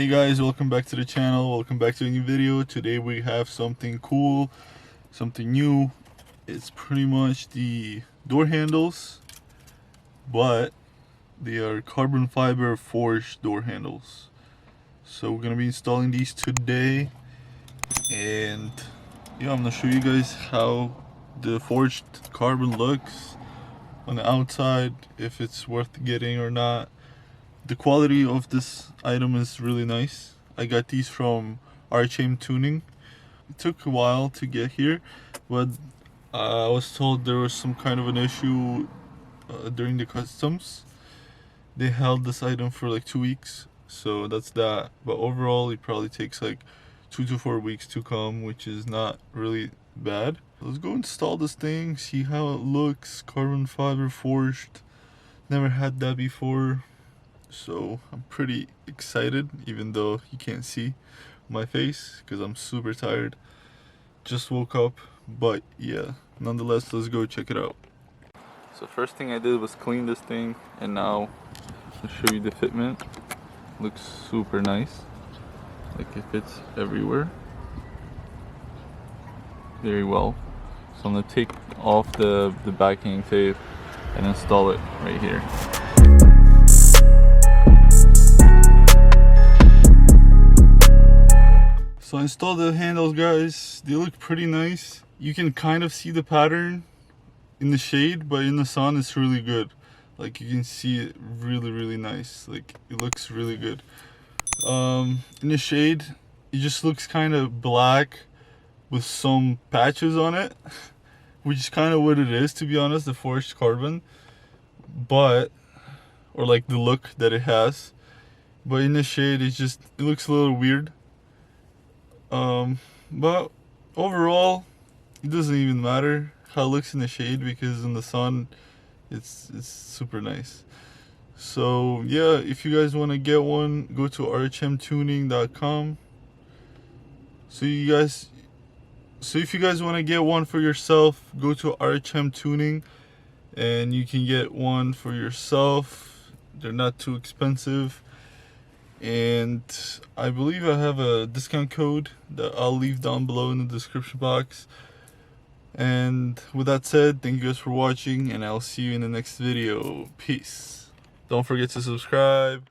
Hey guys, welcome back to the channel. Welcome back to a new video. Today we have something cool, something new. It's pretty much the door handles, but they are carbon fiber forged door handles. So we're gonna be installing these today, and yeah, I'm gonna show you guys how the forged carbon looks on the outside, if it's worth getting or not. The quality of this item is really nice. I got these from RHM Tuning. It took a while to get here, but I was told there was some kind of an issue during the customs. They held this item for like 2 weeks, so that's that. But overall, it probably takes like 2 to 4 weeks to come, which is not really bad. Let's go install this thing, see how it looks. Carbon fiber forged. Never had that before. So I'm pretty excited, even though you can't see my face because I'm super tired. Just woke up, but yeah, nonetheless, let's go check it out. So first thing I did was clean this thing, and now I'll show you the fitment. Looks super nice, like it fits everywhere very well. So I'm gonna take off the backing tape and install it right here. So I installed the handles, guys. They look pretty nice. You can kind of see the pattern in the shade, but in the sun it's really good. Like you can see it really nice. Like it looks really good. In the shade, it just looks kind of black with some patches on it, which is kind of what it is, to be honest, the forged carbon. But, or like the look that it has. But in the shade, it looks a little weird. But overall, it doesn't even matter how it looks in the shade, because in the sun it's super nice. So yeah, if you guys want to get one, go to rhmtuning.com. So if you guys want to get one for yourself, go to RHM Tuning and you can get one for yourself. They're not too expensive. And I believe I have a discount code that I'll leave down below in the description box. And with that said, thank you guys for watching, and I'll see you in the next video. Peace. Don't forget to subscribe.